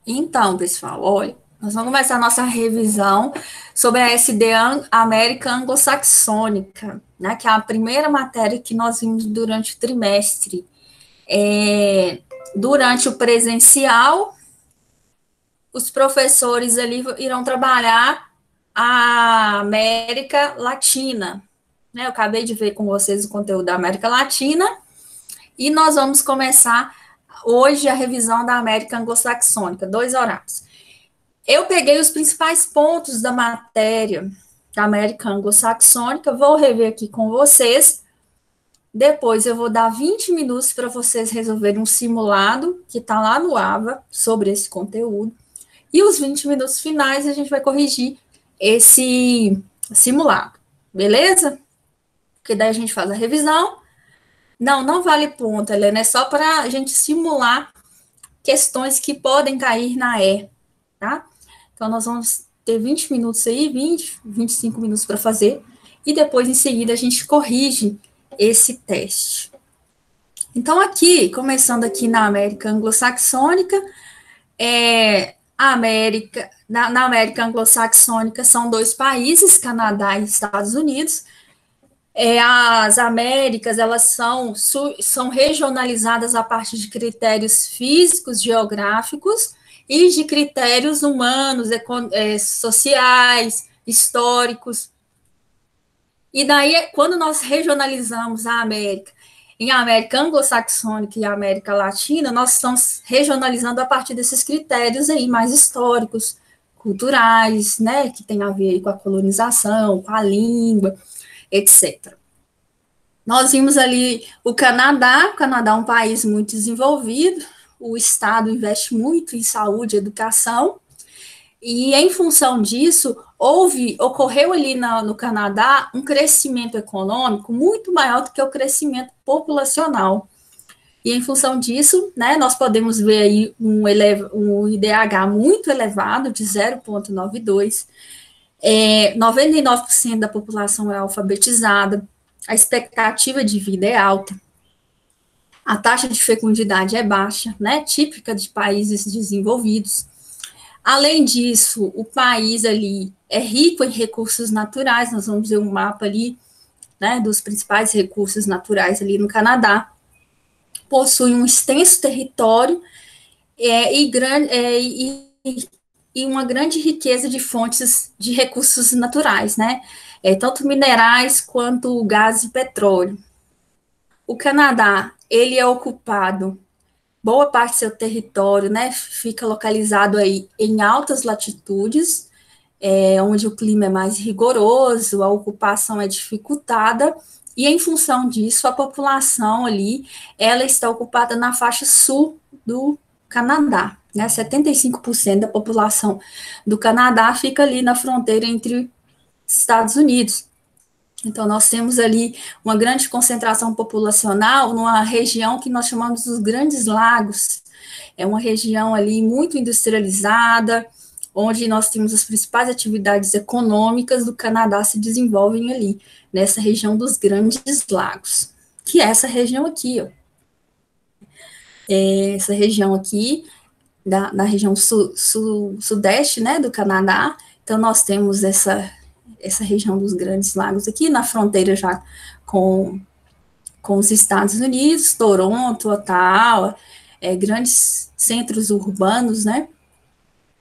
Então, pessoal, olha, nós vamos começar a nossa revisão sobre a SD América Anglo-Saxônica, né, que é a primeira matéria que nós vimos durante o trimestre. Durante o presencial, os professores ali irão trabalhar a América Latina, né? Eu acabei de ver com vocês o conteúdo da América Latina e nós vamos começar hoje a revisão da América Anglo-Saxônica, 2 horários. Eu peguei os principais pontos da matéria da América Anglo-Saxônica, vou rever aqui com vocês. Depois eu vou dar 20 minutos para vocês resolverem um simulado que está lá no AVA sobre esse conteúdo. E os 20 minutos finais a gente vai corrigir esse simulado, beleza? Porque daí a gente faz a revisão. Não vale ponto, Helena, é só para a gente simular questões que podem cair na E, tá? Então, nós vamos ter 20 minutos aí, 25 minutos para fazer, e depois, em seguida, a gente corrige esse teste. Então, aqui, começando aqui na América Anglo-Saxônica, na América Anglo-Saxônica são 2 países, Canadá e Estados Unidos. As Américas, elas são regionalizadas a partir de critérios físicos, geográficos, e de critérios humanos, sociais, históricos. E daí, quando nós regionalizamos a América em América Anglo-Saxônica e América Latina, nós estamos regionalizando a partir desses critérios aí mais históricos, culturais, né, que tem a ver com a colonização, com a língua, etc. Nós vimos ali o Canadá é um país muito desenvolvido, o Estado investe muito em saúde e educação, e em função disso, ocorreu ali no Canadá um crescimento econômico muito maior do que o crescimento populacional. E em função disso, né, nós podemos ver aí um IDH muito elevado, de 0,92, 99% da população é alfabetizada, a expectativa de vida é alta, a taxa de fecundidade é baixa, né, típica de países desenvolvidos. Além disso, o país ali é rico em recursos naturais, nós vamos ver um mapa ali, né, dos principais recursos naturais ali no Canadá. Possui um extenso território e uma grande riqueza de fontes de recursos naturais, né? Tanto minerais quanto gás e petróleo. O Canadá, ele é ocupado, boa parte do seu território, né, fica localizado aí em altas latitudes, onde o clima é mais rigoroso, a ocupação é dificultada, e em função disso, a população ali, ela está ocupada na faixa sul do Canadá, né, 75% da população do Canadá fica ali na fronteira entre Estados Unidos. Então, nós temos ali uma grande concentração populacional numa região que nós chamamos dos Grandes Lagos. É uma região ali muito industrializada, onde nós temos as principais atividades econômicas do Canadá se desenvolvem ali, nessa região dos Grandes Lagos, que é essa região aqui, ó. Essa região aqui, na região sudeste, né, do Canadá. Então, nós temos essa região dos Grandes Lagos aqui, na fronteira já com os Estados Unidos, Toronto, Ottawa, grandes centros urbanos, né,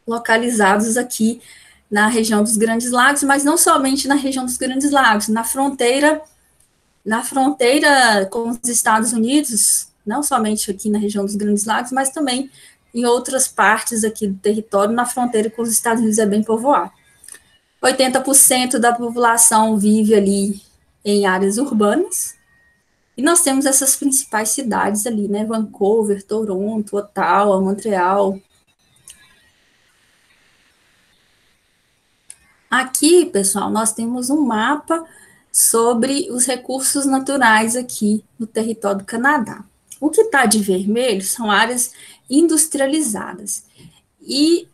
localizados aqui na região dos Grandes Lagos, mas não somente na região dos Grandes Lagos, na fronteira com os Estados Unidos, não somente aqui na região dos Grandes Lagos, mas também em outras partes aqui do território, na fronteira com os Estados Unidos é bem povoado. 80% da população vive ali em áreas urbanas, e nós temos essas principais cidades ali, né, Vancouver, Toronto, Ottawa, Montreal. Aqui, pessoal, nós temos um mapa sobre os recursos naturais aqui no território do Canadá. O que está de vermelho são áreas industrializadas. E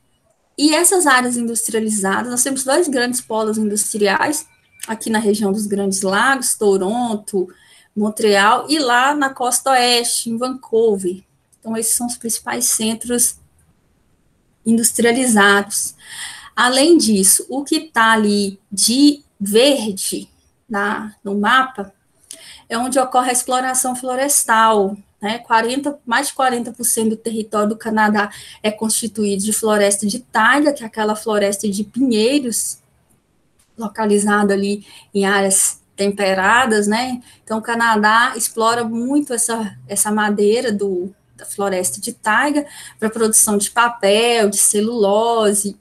essas áreas industrializadas, nós temos 2 grandes polos industriais, aqui na região dos Grandes Lagos, Toronto, Montreal, e lá na costa oeste, em Vancouver. Então, esses são os principais centros industrializados. Além disso, o que está ali de verde no mapa é onde ocorre a exploração florestal, né? Mais de 40% do território do Canadá é constituído de floresta de taiga, que é aquela floresta de pinheiros, localizada ali em áreas temperadas, né? Então, o Canadá explora muito essa madeira da floresta de taiga para produção de papel, de celulose,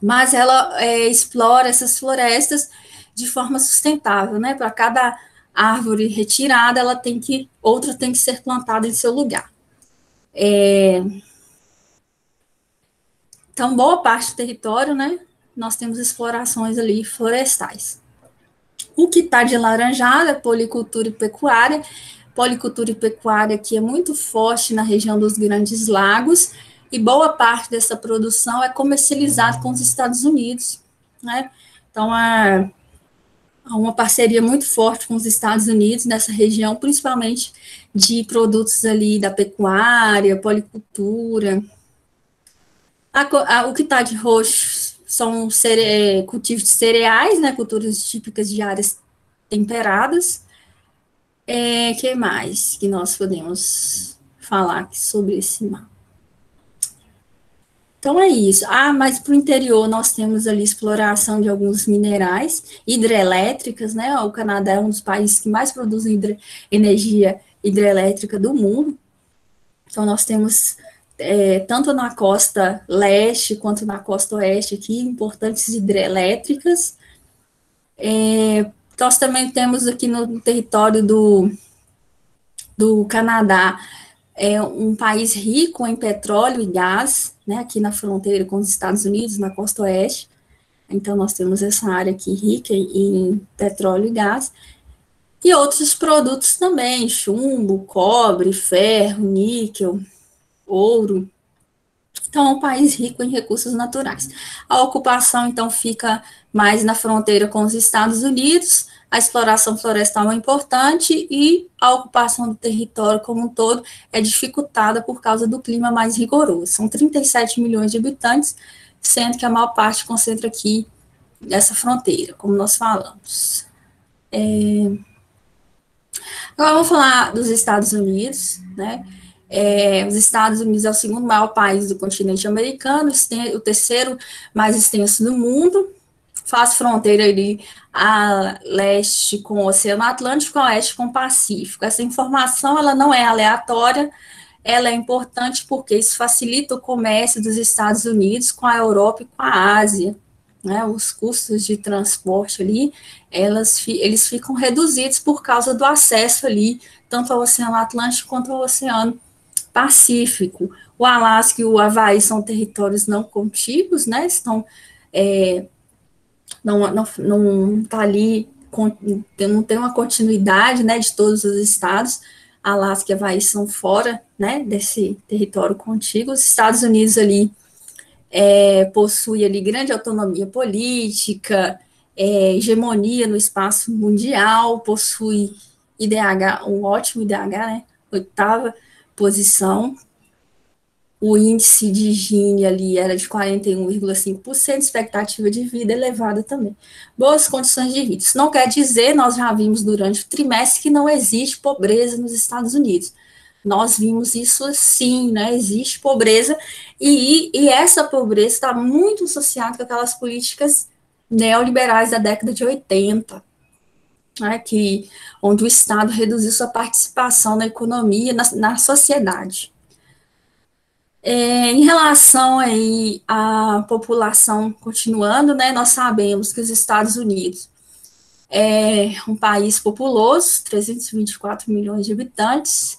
mas ela explora essas florestas de forma sustentável, né? Para cada árvore retirada, outra tem que ser plantada em seu lugar. Então, boa parte do território, né? Nós temos explorações ali florestais. O que está de laranjada é policultura e pecuária. Policultura e pecuária que é muito forte na região dos Grandes Lagos, e boa parte dessa produção é comercializada com os Estados Unidos, né? Então, há uma parceria muito forte com os Estados Unidos nessa região, principalmente de produtos ali da pecuária, policultura. O que está de roxo são cultivos de cereais, né? Culturas típicas de áreas temperadas. Que mais que nós podemos falar aqui sobre esse mapa? Então, é isso. Mas para o interior nós temos ali exploração de alguns minerais, hidrelétricas, né? O Canadá é um dos países que mais produzem energia hidrelétrica do mundo. Então, nós temos, tanto na costa leste quanto na costa oeste aqui, importantes hidrelétricas. Nós também temos aqui no território do Canadá, um país rico em petróleo e gás, né, aqui na fronteira com os Estados Unidos, na costa oeste. Então, nós temos essa área aqui rica em petróleo e gás, e outros produtos também, chumbo, cobre, ferro, níquel, ouro. Então, é um país rico em recursos naturais. A ocupação, então, fica mais na fronteira com os Estados Unidos. A exploração florestal é importante e a ocupação do território como um todo é dificultada por causa do clima mais rigoroso. São 37 milhões de habitantes, sendo que a maior parte concentra aqui nessa fronteira, como nós falamos. Agora vamos falar dos Estados Unidos, né? Os Estados Unidos é o segundo maior país do continente americano, o terceiro mais extenso do mundo, faz fronteira ali a leste com o Oceano Atlântico, a oeste com o Pacífico. Essa informação ela não é aleatória, ela é importante porque isso facilita o comércio dos Estados Unidos com a Europa e com a Ásia, né? Os custos de transporte ali, eles ficam reduzidos por causa do acesso ali, tanto ao Oceano Atlântico quanto ao Oceano Pacífico. O Alasca e o Havaí são territórios não contíguos, né? Estão não está ali, não tem uma continuidade, né, de todos os estados. Alasca e Havaí são fora, né, desse território contíguo. Os Estados Unidos ali possui ali grande autonomia política, hegemonia no espaço mundial, possui IDH, um ótimo IDH, né, 8ª posição. O índice de Gini ali era de 41,5%, expectativa de vida elevada também. Boas condições de vida. Isso não quer dizer, nós já vimos durante o trimestre, que não existe pobreza nos Estados Unidos. Nós vimos isso sim, né? Existe pobreza, e essa pobreza está muito associada com aquelas políticas neoliberais da década de 80, né? Onde o Estado reduziu sua participação na economia, na sociedade. Em relação aí à população continuando, né, nós sabemos que os Estados Unidos é um país populoso, 324 milhões de habitantes.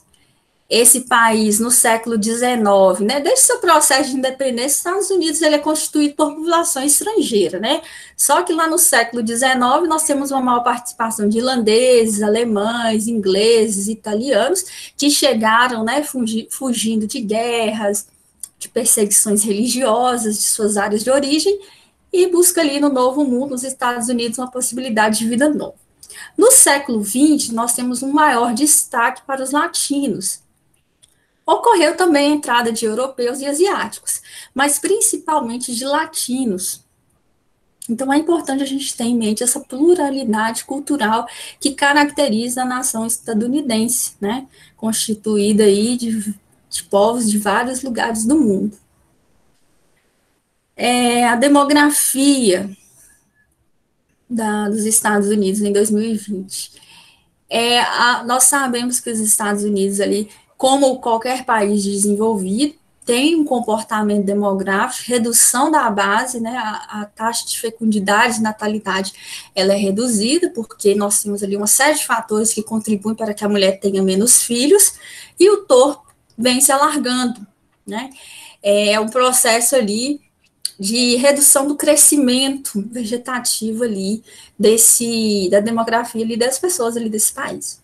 Esse país, no século XIX, né, desde seu processo de independência, os Estados Unidos ele é constituído por população estrangeira, né? Só que lá no século XIX nós temos uma maior participação de irlandeses, alemães, ingleses, italianos, que chegaram, né, fugindo de guerras, de perseguições religiosas de suas áreas de origem, e busca ali no Novo Mundo, nos Estados Unidos, uma possibilidade de vida nova. No século XX, nós temos um maior destaque para os latinos. Ocorreu também a entrada de europeus e asiáticos, mas principalmente de latinos. Então, é importante a gente ter em mente essa pluralidade cultural que caracteriza a nação estadunidense, né? Constituída aí de povos de vários lugares do mundo. A demografia dos Estados Unidos em 2020. Nós sabemos que os Estados Unidos ali, como qualquer país desenvolvido, tem um comportamento demográfico, redução da base, né, a taxa de fecundidade, natalidade, ela é reduzida, porque nós temos ali uma série de fatores que contribuem para que a mulher tenha menos filhos, e o torno vem se alargando, né, é um processo ali de redução do crescimento vegetativo ali, da demografia ali das pessoas ali desse país,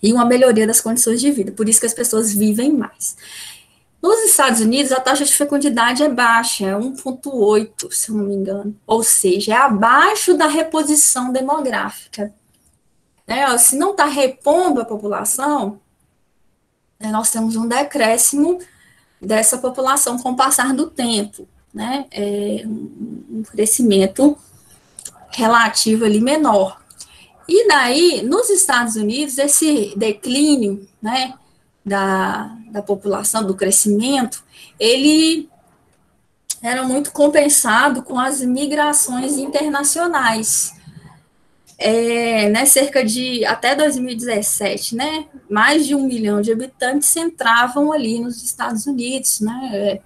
e uma melhoria das condições de vida, por isso que as pessoas vivem mais. Nos Estados Unidos, a taxa de fecundidade é baixa, é 1,8, se eu não me engano. Ou seja, é abaixo da reposição demográfica. Se não está repondo a população, nós temos um decréscimo dessa população com o passar do tempo. Um crescimento relativo ali menor. E daí, nos Estados Unidos, esse declínio, da população, do crescimento, ele era muito compensado com as migrações internacionais. Cerca de, até 2017, mais de 1 milhão de habitantes entravam ali nos Estados Unidos,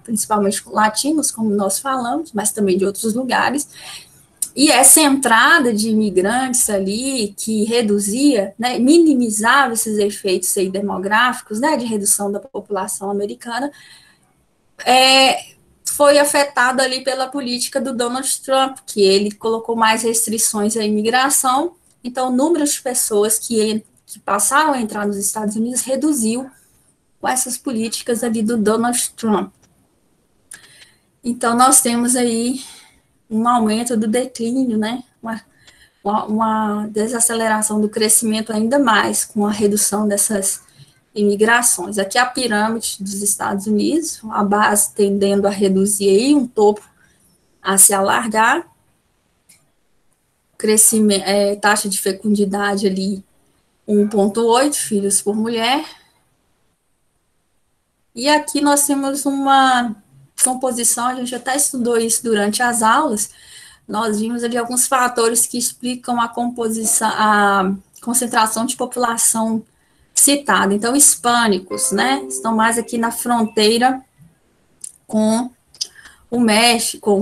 principalmente latinos, como nós falamos, mas também de outros lugares. E essa entrada de imigrantes ali, que reduzia, minimizava esses efeitos aí demográficos, de redução da população americana, foi afetada ali pela política do Donald Trump, que ele colocou mais restrições à imigração, então o número de pessoas que passaram a entrar nos Estados Unidos reduziu com essas políticas ali do Donald Trump. Então nós temos aí um aumento do declínio, uma desaceleração do crescimento ainda mais, com a redução dessas imigrações. Aqui a pirâmide dos Estados Unidos, a base tendendo a reduzir aí, um topo a se alargar, crescimento, taxa de fecundidade ali 1,8 filhos por mulher. E aqui nós temos uma composição, a gente até estudou isso durante as aulas, nós vimos ali alguns fatores que explicam a composição, a concentração de população citada. Então, hispânicos, estão mais aqui na fronteira com o México,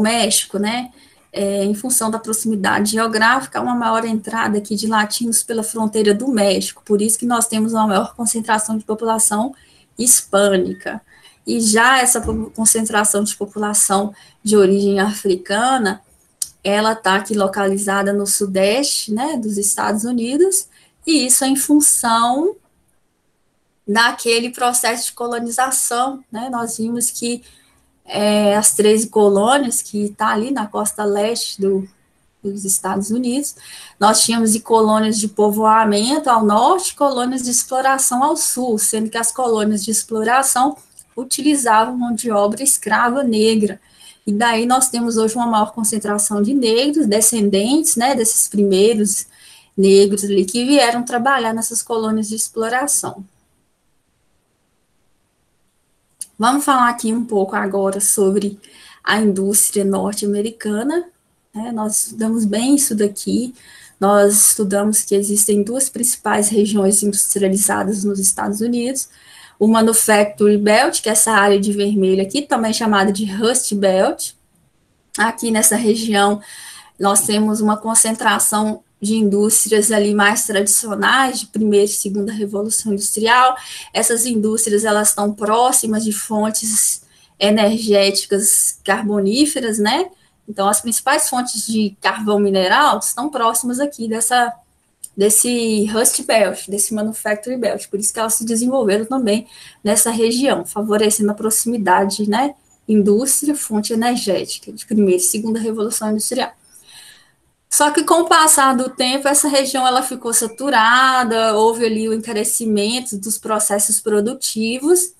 em função da proximidade geográfica, uma maior entrada aqui de latinos pela fronteira do México, por isso que nós temos uma maior concentração de população hispânica. E já essa concentração de população de origem africana, ela está aqui localizada no sudeste, dos Estados Unidos, e isso é em função daquele processo de colonização, Nós vimos que as 13 colônias que está ali na costa leste dos Estados Unidos, nós tínhamos colônias de povoamento ao norte, colônias de exploração ao sul, sendo que as colônias de exploração utilizavam mão de obra escrava negra, e daí nós temos hoje uma maior concentração de negros, descendentes, desses primeiros negros ali que vieram trabalhar nessas colônias de exploração. Vamos falar aqui um pouco agora sobre a indústria norte-americana, Nós estudamos bem isso daqui, nós estudamos que existem duas principais regiões industrializadas nos Estados Unidos, o Manufacturing Belt, que é essa área de vermelho aqui, também chamada de Rust Belt. Aqui nessa região, nós temos uma concentração de indústrias ali mais tradicionais, de primeira e segunda revolução industrial. Essas indústrias, elas estão próximas de fontes energéticas carboníferas, Então, as principais fontes de carvão mineral estão próximas aqui desse Rust Belt, desse Manufacturing Belt, por isso que elas se desenvolveram também nessa região, favorecendo a proximidade, indústria, fonte energética, de primeira e segunda revolução industrial. Só que com o passar do tempo, essa região ela ficou saturada, houve ali o encarecimento dos processos produtivos,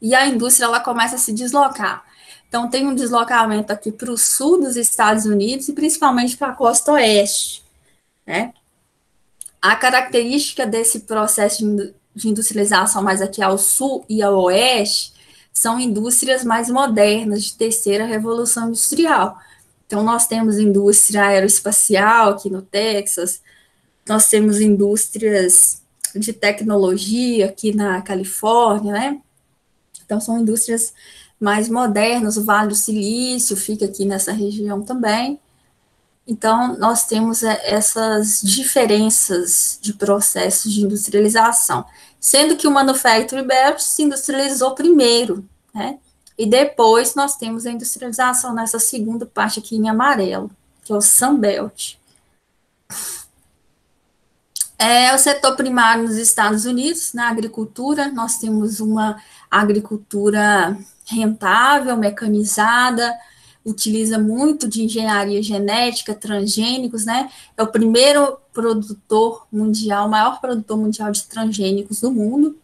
e a indústria ela começa a se deslocar. Então, tem um deslocamento aqui para o sul dos Estados Unidos e principalmente para a costa oeste, né? A característica desse processo de industrialização mais aqui ao sul e ao oeste são indústrias mais modernas, de terceira revolução industrial. Então, nós temos indústria aeroespacial aqui no Texas, nós temos indústrias de tecnologia aqui na Califórnia, né? Então, são indústrias mais modernas, o Vale do Silício fica aqui nessa região também. Então, nós temos essas diferenças de processos de industrialização, sendo que o Manufacturing Belt se industrializou primeiro, né? E depois nós temos a industrialização nessa segunda parte aqui em amarelo, que é o Sun Belt. O setor primário nos Estados Unidos, na agricultura, nós temos uma agricultura rentável, mecanizada, utiliza muito de engenharia genética, transgênicos, né? É o primeiro produtor mundial, o maior produtor mundial de transgênicos do mundo.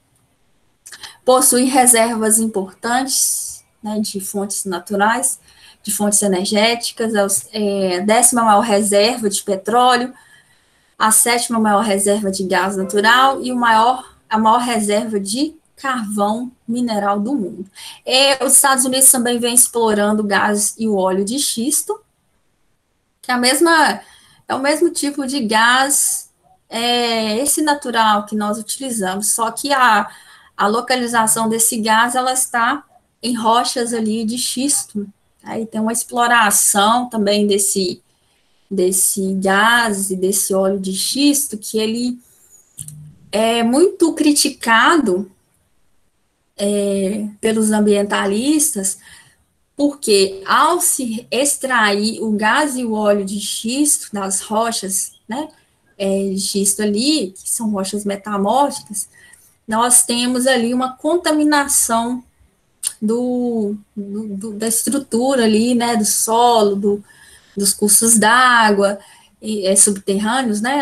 Possui reservas importantes, né, de fontes naturais, de fontes energéticas, a 10ª maior reserva de petróleo, a 7ª maior reserva de gás natural e a maior reserva de carvão mineral do mundo. Os Estados Unidos também vem explorando o gás e o óleo de xisto, que é o mesmo tipo de gás, esse natural que nós utilizamos, só que a localização desse gás, ela está em rochas ali de xisto. Aí tem uma exploração também desse gás e desse óleo de xisto, que ele é muito criticado pelos ambientalistas, porque ao se extrair o gás e o óleo de xisto das rochas, né, de xisto ali, que são rochas metamórficas, nós temos ali uma contaminação da estrutura ali, né, do solo, dos cursos d'água, subterrâneos, né,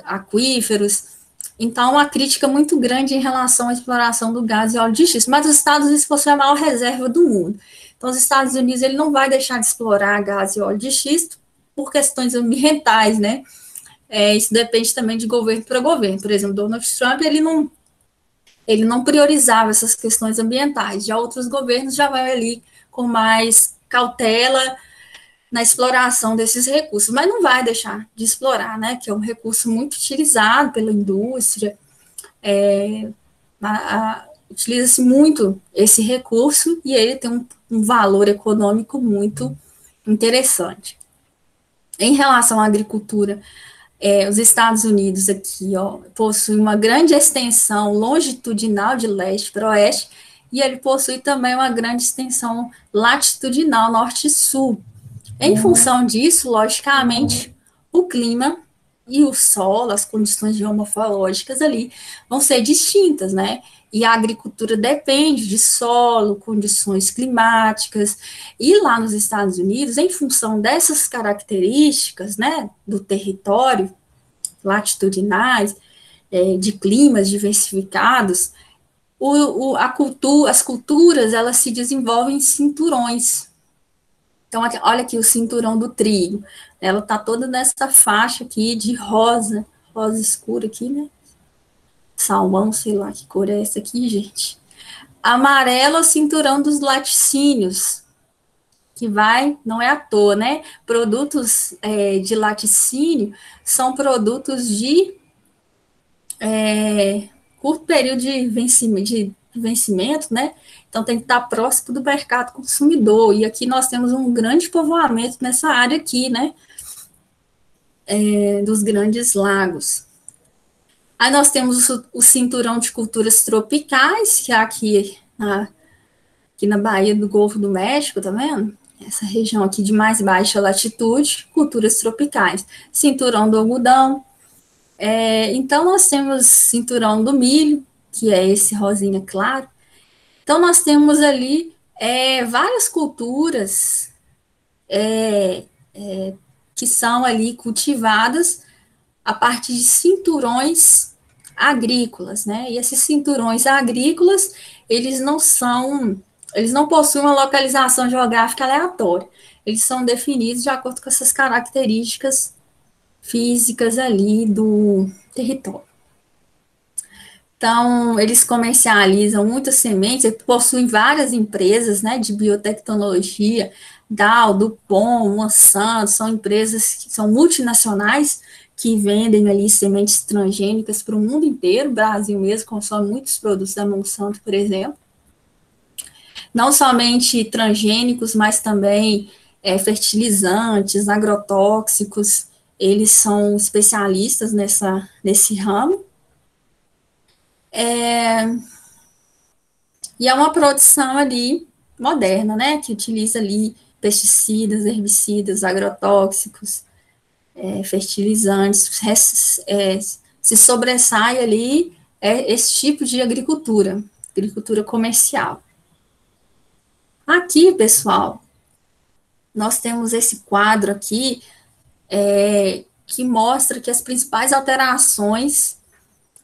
aquíferos. Então, uma crítica muito grande em relação à exploração do gás e óleo de xisto. Mas os Estados Unidos possuem a maior reserva do mundo. Então, os Estados Unidos ele não vai deixar de explorar gás e óleo de xisto por questões ambientais, né? Isso depende também de governo para governo. Por exemplo, Donald Trump, ele não priorizava essas questões ambientais. Já outros governos já vão ali com mais cautela na exploração desses recursos, mas não vai deixar de explorar, né, que é um recurso muito utilizado pela indústria, utiliza-se muito esse recurso e ele tem um valor econômico muito interessante. Em relação à agricultura, os Estados Unidos aqui, possuem uma grande extensão longitudinal de leste para oeste, e ele possui também uma grande extensão latitudinal norte e sul. Em função disso, logicamente, o clima e o solo, as condições geomorfológicas ali, vão ser distintas, né? E a agricultura depende de solo, condições climáticas, e lá nos Estados Unidos, em função dessas características, né, do território, latitudinais, de climas diversificados, as culturas, elas se desenvolvem em cinturões. Então, olha aqui o cinturão do trigo. Ela está toda nessa faixa aqui de rosa escura aqui, né? Salmão, sei lá que cor é essa aqui, gente. Amarelo é o cinturão dos laticínios, que não é à toa, né? Produtos de laticínio são produtos de curto período de vencimento, né? Então, tem que estar próximo do mercado consumidor. E aqui nós temos um grande povoamento nessa área aqui, né? Dos grandes lagos. Aí nós temos o cinturão de culturas tropicais, que é aqui na Baía do Golfo do México, tá vendo? Essa região aqui de mais baixa latitude, culturas tropicais. Cinturão do algodão. Então, nós temos cinturão do milho, que é esse rosinha claro. Então, nós temos ali várias culturas que são ali cultivadas a partir de cinturões agrícolas, né? E esses cinturões agrícolas, eles não possuem uma localização geográfica aleatória. Eles são definidos de acordo com essas características físicas ali do território. Então, eles comercializam muitas sementes, possuem várias empresas, né, de biotecnologia, Dow, DuPont, Monsanto, são empresas que são multinacionais, que vendem ali sementes transgênicas para o mundo inteiro. O Brasil mesmo consome muitos produtos da Monsanto, por exemplo. Não somente transgênicos, mas também fertilizantes, agrotóxicos, eles são especialistas nesse ramo. E é uma produção ali moderna, né, que utiliza ali pesticidas, herbicidas, agrotóxicos, fertilizantes, se sobressai ali esse tipo de agricultura comercial. Aqui, pessoal, nós temos esse quadro aqui que mostra que as principais alterações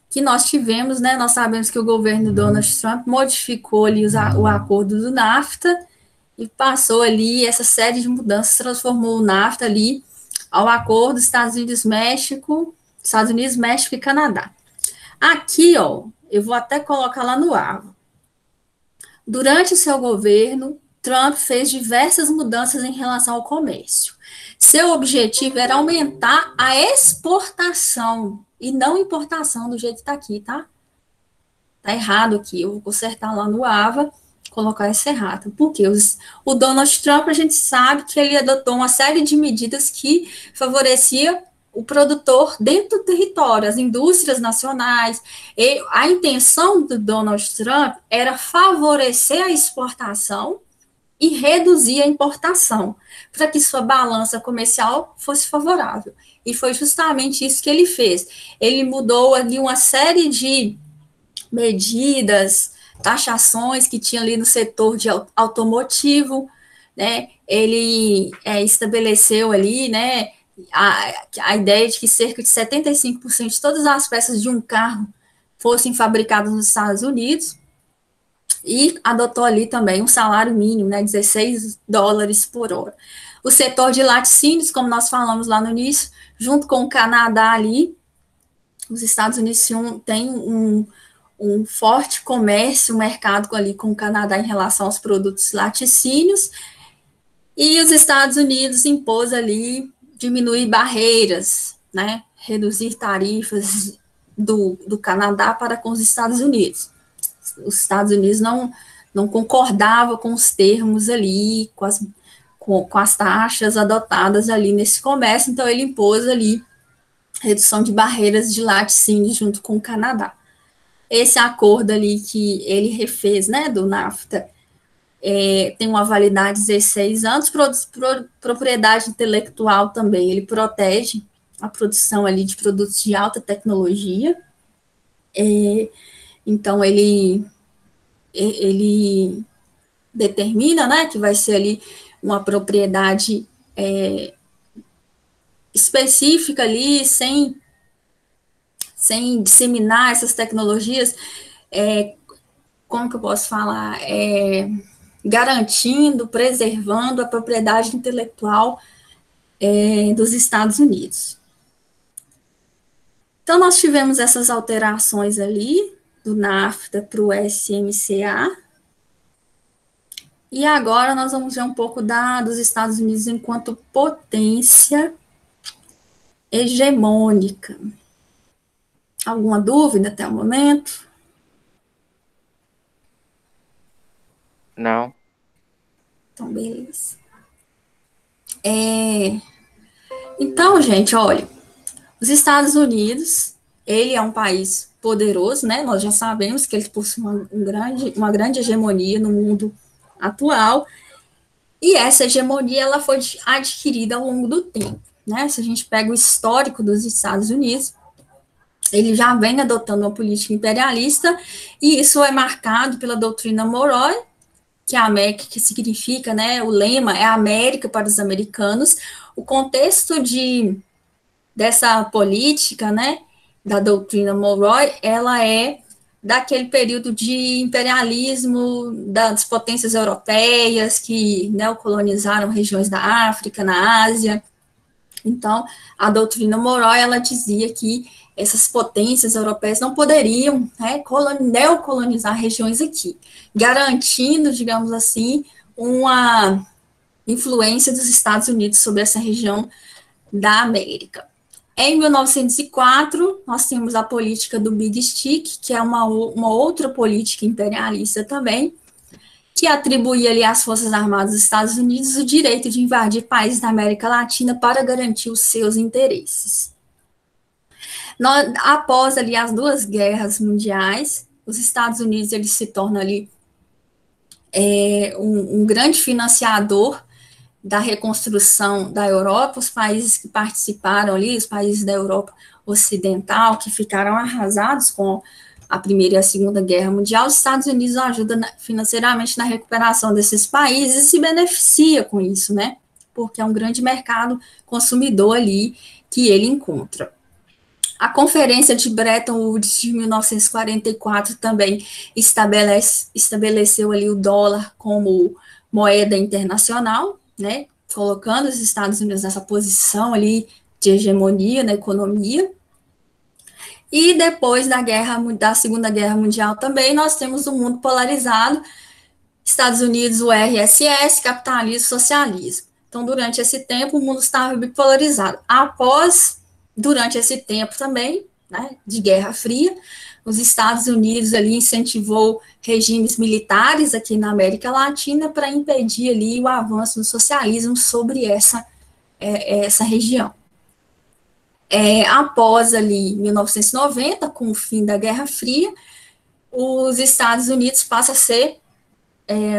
que nós tivemos, né, nós sabemos que o governo Donald Trump modificou ali o acordo do NAFTA e passou ali essa série de mudanças, transformou o NAFTA ali ao acordo Estados Unidos, México e Canadá. Aqui, ó, eu vou até colocar lá no ar. Durante o seu governo, Trump fez diversas mudanças em relação ao comércio. Seu objetivo era aumentar a exportação e não importação, do jeito que está aqui, tá? Tá errado aqui, eu vou consertar lá no AVA, colocar essa errata. Porque o Donald Trump, a gente sabe que ele adotou uma série de medidas que favorecia o produtor dentro do território, as indústrias nacionais. E a intenção do Donald Trump era favorecer a exportação e reduzir a importação, para que sua balança comercial fosse favorável. E foi justamente isso que ele fez. Ele mudou ali uma série de medidas, taxações que tinha ali no setor de automotivo, né? Ele estabeleceu ali, né, a ideia de que cerca de 75% de todas as peças de um carro fossem fabricadas nos Estados Unidos, e adotou ali também um salário mínimo, né, $16 por hora. O setor de laticínios, como nós falamos lá no início, junto com o Canadá ali, os Estados Unidos têm um forte comércio, um mercado ali com o Canadá em relação aos produtos laticínios, e os Estados Unidos impôs ali diminuir barreiras, né, reduzir tarifas do Canadá para com os Estados Unidos. Os Estados Unidos não concordavam com os termos ali, com as taxas adotadas ali nesse comércio, então ele impôs ali redução de barreiras de laticínios junto com o Canadá. Esse acordo ali que ele refez, né, do NAFTA, tem uma validade de 16 anos, propriedade intelectual também, ele protege a produção ali de produtos de alta tecnologia, então ele determina, né, que vai ser ali uma propriedade específica ali, sem disseminar essas tecnologias, como que eu posso falar, garantindo, preservando a propriedade intelectual dos Estados Unidos. Então, nós tivemos essas alterações ali, do NAFTA para o SMCA, e agora nós vamos ver um pouco dos Estados Unidos enquanto potência hegemônica. Alguma dúvida até o momento? Não. Então, beleza. Então, gente, olha, os Estados Unidos, ele é um país poderoso, né? Nós já sabemos que ele possui uma grande hegemonia no mundo atual, e essa hegemonia ela foi adquirida ao longo do tempo, né? Se a gente pega o histórico dos Estados Unidos, ele já vem adotando uma política imperialista, e isso é marcado pela doutrina Monroe, que é a América, que significa, né, o lema é a América para os americanos. O contexto dessa política, né, da doutrina Monroe, ela é daquele período de imperialismo das potências europeias que neocolonizaram regiões da África, na Ásia. Então, a doutrina Monroe, ela dizia que essas potências europeias não poderiam, né, neocolonizar regiões aqui, garantindo, digamos assim, uma influência dos Estados Unidos sobre essa região da América. Em 1904, nós temos a política do Big Stick, que é uma outra política imperialista também, que atribuía ali às Forças Armadas dos Estados Unidos o direito de invadir países da América Latina para garantir os seus interesses. Após ali as duas guerras mundiais, os Estados Unidos ele se torna ali um grande financiador da reconstrução da Europa. Os países que participaram ali, os países da Europa Ocidental, que ficaram arrasados com a Primeira e a Segunda Guerra Mundial, os Estados Unidos ajudam financeiramente na recuperação desses países e se beneficia com isso, né? Porque é um grande mercado consumidor ali que ele encontra. A Conferência de Bretton Woods de 1944 também estabeleceu ali o dólar como moeda internacional, né? Colocando os Estados Unidos nessa posição ali de hegemonia na economia. E depois da Segunda Guerra Mundial também, nós temos um mundo polarizado, Estados Unidos, o RSS, capitalismo, socialismo. Então, durante esse tempo, o mundo estava bipolarizado. Durante esse tempo também, né, de Guerra Fria, os Estados Unidos ali incentivou regimes militares aqui na América Latina para impedir ali o avanço do socialismo sobre essa região. Após ali 1990, com o fim da Guerra Fria, os Estados Unidos passam a ser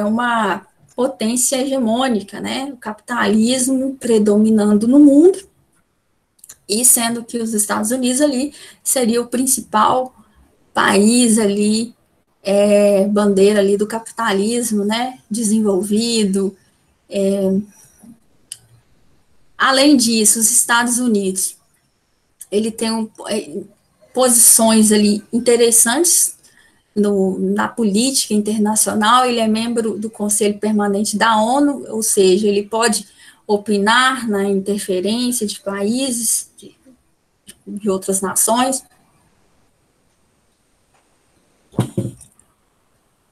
uma potência hegemônica, né? O capitalismo predominando no mundo, e sendo que os Estados Unidos ali seria o principal país ali, bandeira ali do capitalismo, né? Desenvolvido. Além disso, os Estados Unidos ele tem posições ali interessantes na política internacional. Ele é membro do Conselho Permanente da ONU, ou seja, ele pode opinar na interferência de países, de outras nações.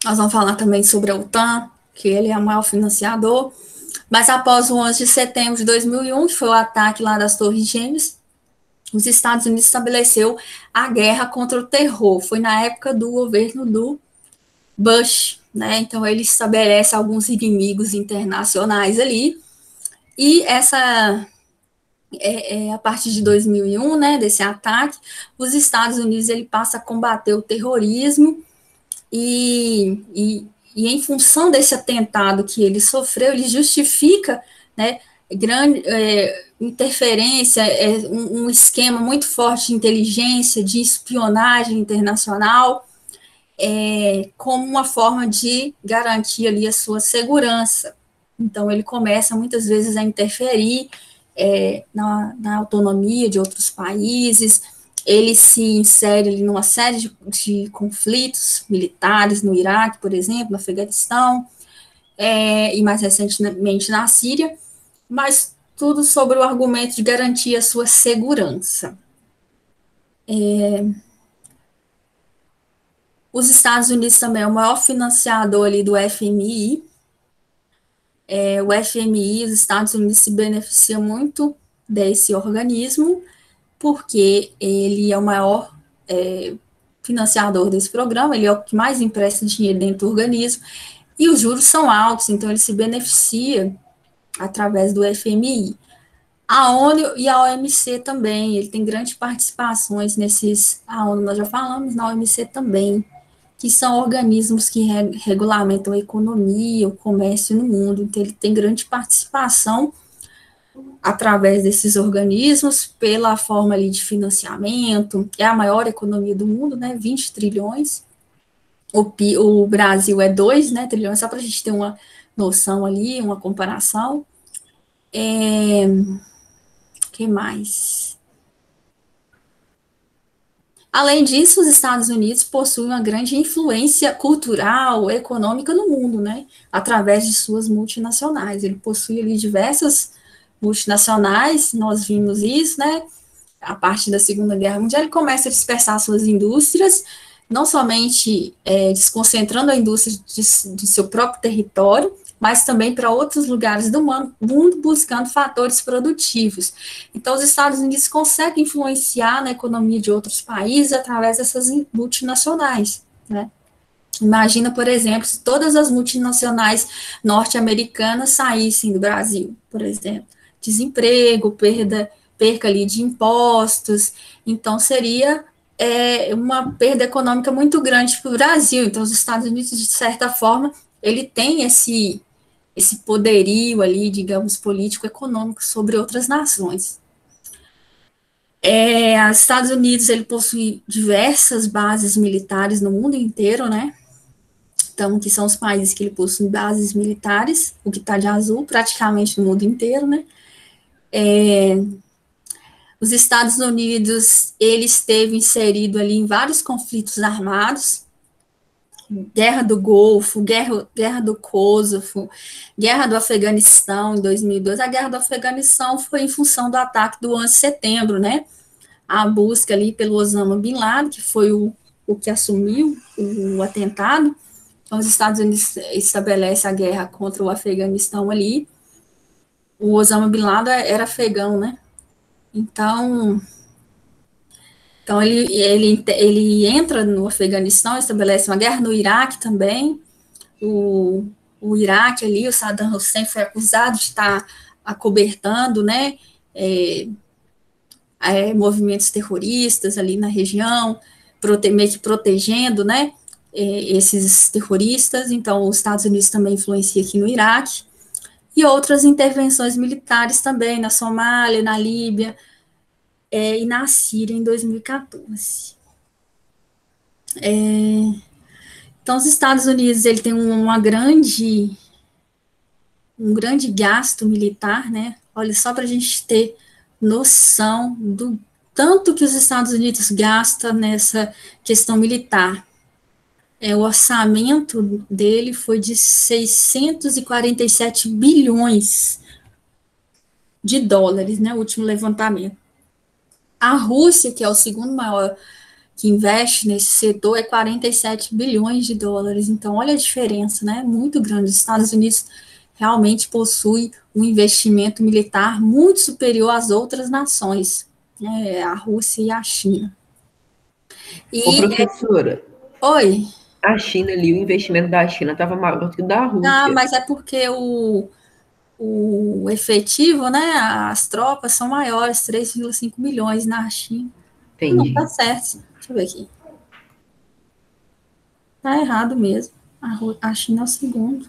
Nós vamos falar também sobre a OTAN, que ele é o maior financiador. Mas após o 11 de setembro de 2001, que foi o ataque lá das Torres Gêmeas, os Estados Unidos estabeleceu a guerra contra o terror. Foi na época do governo do Bush, né? Então ele estabelece alguns inimigos internacionais ali. E a partir de 2001, né, desse ataque, os Estados Unidos ele passa a combater o terrorismo e em função desse atentado que ele sofreu, ele justifica, né, grande interferência, um esquema muito forte de inteligência, de espionagem internacional, como uma forma de garantir ali a sua segurança. Então, ele começa muitas vezes a interferir na autonomia de outros países, ele se insere ali numa série de conflitos militares no Iraque, por exemplo, no Afeganistão, e mais recentemente na Síria, mas tudo sobre o argumento de garantir a sua segurança. Os Estados Unidos também é o maior financiador ali do FMI. O FMI, os Estados Unidos se beneficiam muito desse organismo, porque ele é o maior financiador desse programa, ele é o que mais empresta dinheiro dentro do organismo, e os juros são altos, então ele se beneficia através do FMI. A ONU e a OMC também, ele tem grandes participações a ONU nós já falamos, na OMC também, que são organismos que regulamentam a economia, o comércio no mundo, então ele tem grande participação através desses organismos, pela forma ali de financiamento, é a maior economia do mundo, né, 20 trilhões, o Brasil é 2, né, trilhões, só para a gente ter uma noção ali, uma comparação. Que mais? Além disso, os Estados Unidos possuem uma grande influência cultural, econômica no mundo, né? Através de suas multinacionais. Ele possui ali diversas multinacionais, nós vimos isso, né? A partir da Segunda Guerra Mundial, ele começa a dispersar suas indústrias, não somente desconcentrando a indústria de seu próprio território, mas também para outros lugares do mundo, buscando fatores produtivos. Então, os Estados Unidos conseguem influenciar na economia de outros países através dessas multinacionais, né? Imagina, por exemplo, se todas as multinacionais norte-americanas saíssem do Brasil, por exemplo, desemprego, perca ali de impostos, então seria uma perda econômica muito grande para o Brasil. Então, os Estados Unidos, de certa forma, ele tem esse poderio ali, digamos, político-econômico sobre outras nações. Os Estados Unidos, ele possui diversas bases militares no mundo inteiro, né? Então, que são os países que ele possui bases militares, o que está de azul, praticamente no mundo inteiro, né? Os Estados Unidos, ele esteve inserido ali em vários conflitos armados, Guerra do Golfo, Guerra do Kosovo, Guerra do Afeganistão em 2002. A Guerra do Afeganistão foi em função do ataque do 11 de setembro, né? A busca ali pelo Osama Bin Laden, que foi o que assumiu o atentado. Então, os Estados Unidos estabelecem a guerra contra o Afeganistão ali. O Osama Bin Laden era afegão, né? Então ele entra no Afeganistão, estabelece uma guerra no Iraque também. O Iraque ali, o Saddam Hussein foi acusado de estar acobertando, né, movimentos terroristas ali na região, meio que protegendo, né, esses terroristas. Então, os Estados Unidos também influencia aqui no Iraque, e outras intervenções militares também, na Somália, na Líbia, e na Síria em 2014. Então, os Estados Unidos, ele tem um grande gasto militar, né? Olha, só para a gente ter noção do tanto que os Estados Unidos gastam nessa questão militar. O orçamento dele foi de 647 bilhões de dólares, né? O último levantamento. A Rússia, que é o segundo maior que investe nesse setor, é 47 bilhões de dólares. Então, olha a diferença, né? Muito grande. Os Estados Unidos realmente possui um investimento militar muito superior às outras nações, né? A Rússia e a China. Ô, professora. Oi. A China ali, o investimento da China estava maior do que o da Rússia. Mas é porque o efetivo, né? As tropas são maiores, 3,5 milhões na China. Entendi. Não, tá certo. Deixa eu ver aqui. Tá errado mesmo. A China é o segundo.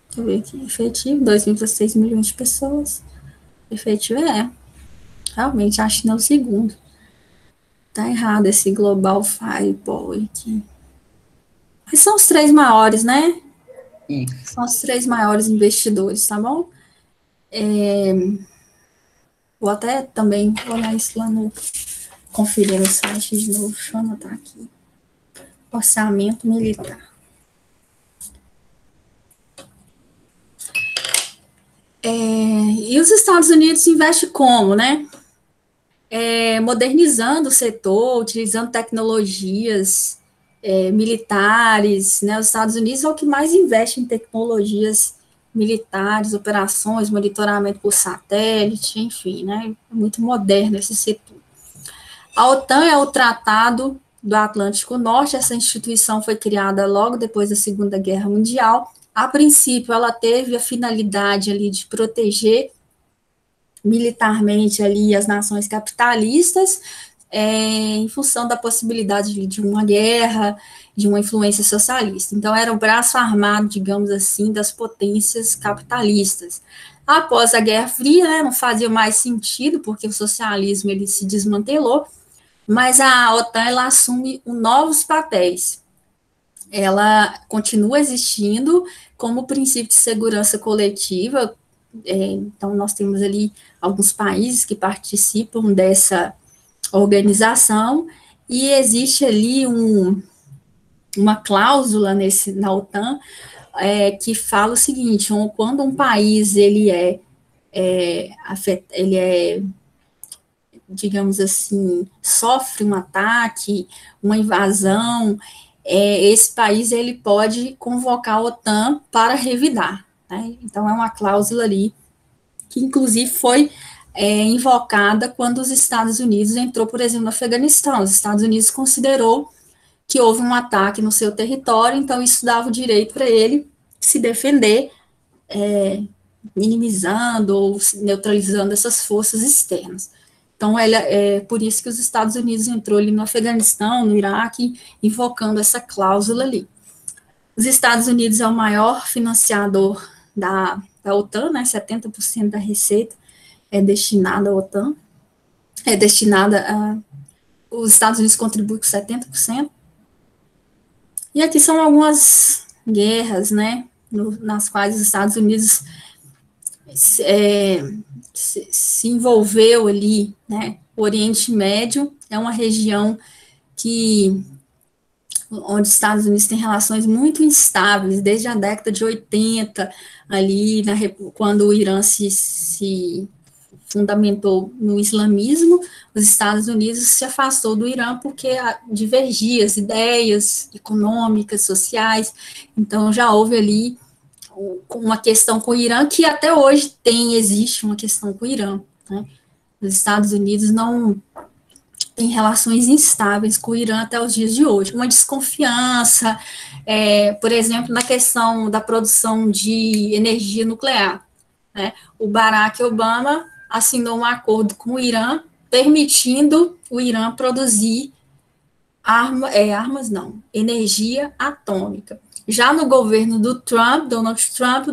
Deixa eu ver aqui. Efetivo, 2,6 milhões de pessoas. Efetivo realmente, a China é o segundo. Tá errado esse Global Fireball aqui. Mas são os três maiores, né? Isso. São os três maiores investidores, tá bom? Vou até também olhar isso lá no... Conferir no site de novo. Deixa eu anotar aqui. Orçamento militar. E os Estados Unidos investem como, né? Modernizando o setor, utilizando tecnologias militares, né? Os Estados Unidos é o que mais investe em tecnologias militares, operações, monitoramento por satélite, enfim, né? É muito moderno esse setor. A OTAN é o Tratado do Atlântico Norte. Essa instituição foi criada logo depois da Segunda Guerra Mundial. A princípio, ela teve a finalidade ali de proteger militarmente ali as nações capitalistas, em função da possibilidade de uma guerra, de uma influência socialista. Então, era o braço armado, digamos assim, das potências capitalistas. Após a Guerra Fria, né, não fazia mais sentido, porque o socialismo ele se desmantelou, mas a OTAN ela assume novos papéis. Ela continua existindo como princípio de segurança coletiva. Então, nós temos ali alguns países que participam dessa organização, e existe ali uma cláusula na OTAN que fala o seguinte: quando um país digamos assim, sofre um ataque, uma invasão, esse país ele pode convocar a OTAN para revidar, né? Então é uma cláusula ali que inclusive foi invocada quando os Estados Unidos entrou, por exemplo, no Afeganistão. Os Estados Unidos considerou que houve um ataque no seu território, então isso dava o direito para ele se defender, minimizando ou neutralizando essas forças externas. Então, é por isso que os Estados Unidos entrou ali no Afeganistão, no Iraque, invocando essa cláusula ali. Os Estados Unidos é o maior financiador da OTAN, né? 70% da receita é destinada à OTAN, os Estados Unidos contribuem com 70%. E aqui são algumas guerras, né, nas quais os Estados Unidos se envolveu ali, né? O Oriente Médio é uma região onde os Estados Unidos têm relações muito instáveis, desde a década de 80, ali, quando o Irã se fundamentou no islamismo, os Estados Unidos se afastou do Irã porque divergia as ideias econômicas, sociais, então já houve ali uma questão com o Irã, que até hoje existe uma questão com o Irã, né? Os Estados Unidos não têm relações instáveis com o Irã até os dias de hoje, uma desconfiança, por exemplo, na questão da produção de energia nuclear, né? O Barack Obama assinou um acordo com o Irã, permitindo o Irã produzir energia atômica. Já no governo do Donald Trump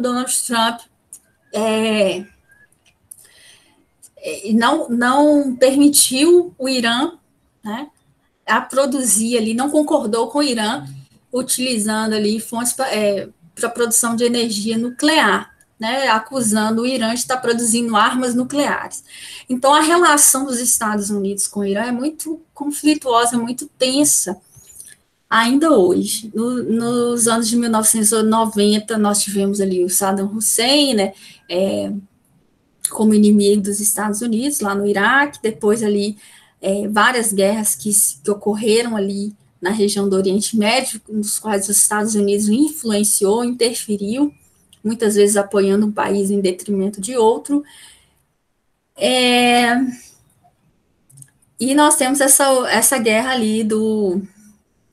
não permitiu o Irã, né, a produzir ali, não concordou com o Irã, utilizando ali fontes para produção de energia nuclear, né, acusando o Irã de estar produzindo armas nucleares. Então, a relação dos Estados Unidos com o Irã é muito conflituosa, muito tensa, ainda hoje. Nos anos de 1990, nós tivemos ali o Saddam Hussein, né, como inimigo dos Estados Unidos, lá no Iraque, depois ali várias guerras que ocorreram ali na região do Oriente Médio, nos quais os Estados Unidos influenciou, interferiu, muitas vezes apoiando um país em detrimento de outro. E nós temos essa guerra ali do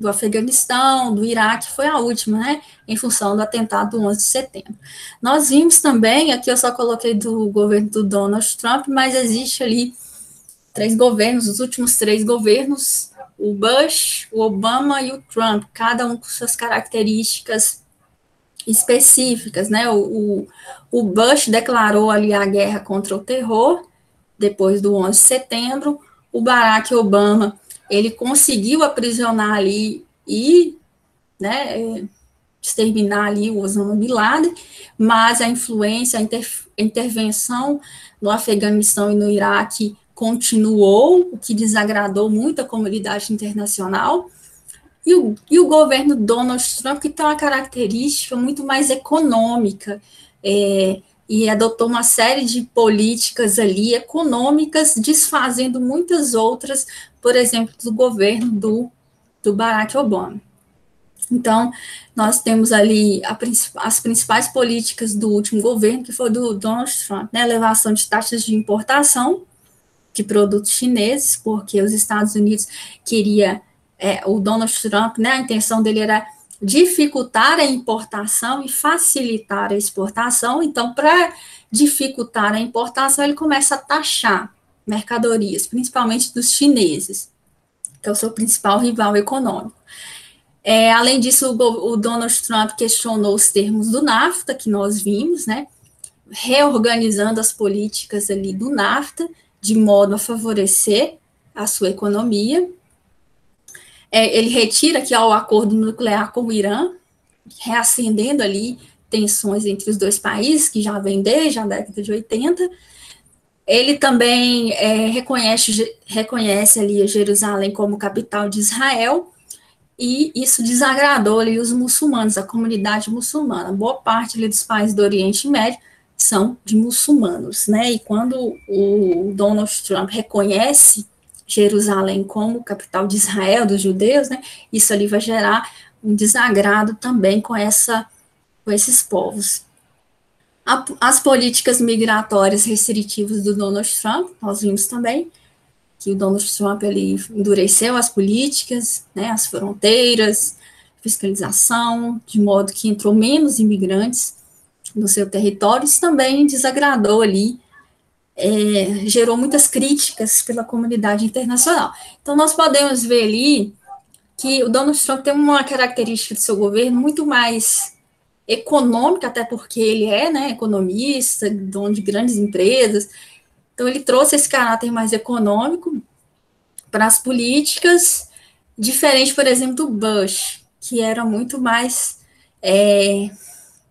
Afeganistão, do Iraque, foi a última, né, em função do atentado do 11 de setembro. Nós vimos também, aqui eu só coloquei do governo do Donald Trump, mas existe ali 3 governos, os últimos 3 governos, o Bush, o Obama e o Trump, cada um com suas características específicas, né? O Bush declarou ali a guerra contra o terror, depois do 11 de setembro, o Barack Obama, ele conseguiu aprisionar ali e, né, exterminar ali o Osama Bin Laden, mas a influência, a intervenção no Afeganistão e no Iraque continuou, o que desagradou muito a comunidade internacional. E o governo Donald Trump, que tem uma característica muito mais econômica, e adotou uma série de políticas ali econômicas, desfazendo muitas outras, por exemplo, do governo do Barack Obama. Então, nós temos ali as principais políticas do último governo, que foi do Donald Trump, né? Elevação de taxas de importação de produtos chineses, porque os Estados Unidos queria, o Donald Trump, né, a intenção dele era dificultar a importação e facilitar a exportação. Então, para dificultar a importação, ele começa a taxar mercadorias, principalmente dos chineses, que é o seu principal rival econômico. Além disso, o Donald Trump questionou os termos do NAFTA, que nós vimos, né, reorganizando as políticas ali do NAFTA, de modo a favorecer a sua economia. Ele retira aqui o acordo nuclear com o Irã, reacendendo ali tensões entre os dois países, que já vem desde a década de 80. Ele também reconhece ali Jerusalém como capital de Israel, e isso desagradou ali os muçulmanos, a comunidade muçulmana. Boa parte ali dos países do Oriente Médio são de muçulmanos, né? E quando o Donald Trump reconhece Jerusalém como capital de Israel, dos judeus, né? Isso ali vai gerar um desagrado também com esses povos. As políticas migratórias restritivas do Donald Trump, nós vimos também que o Donald Trump ele endureceu as políticas, né, as fronteiras, fiscalização, de modo que entrou menos imigrantes no seu território. Isso também desagradou ali, gerou muitas críticas pela comunidade internacional. Então, nós podemos ver ali que o Donald Trump tem uma característica do seu governo muito mais econômica, até porque ele é, né, economista, dono de grandes empresas. Então, ele trouxe esse caráter mais econômico para as políticas, diferente, por exemplo, do Bush, que era muito mais,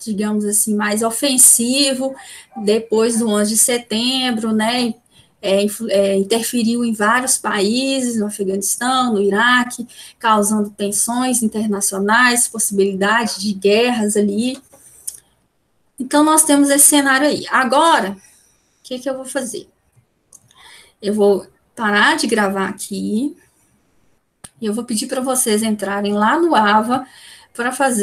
digamos assim, mais ofensivo depois do 11 de setembro, né? Interferiu em vários países, no Afeganistão, no Iraque, causando tensões internacionais, possibilidade de guerras ali. Então, nós temos esse cenário aí. Agora, o que eu vou fazer? Eu vou parar de gravar aqui e eu vou pedir para vocês entrarem lá no AVA para fazer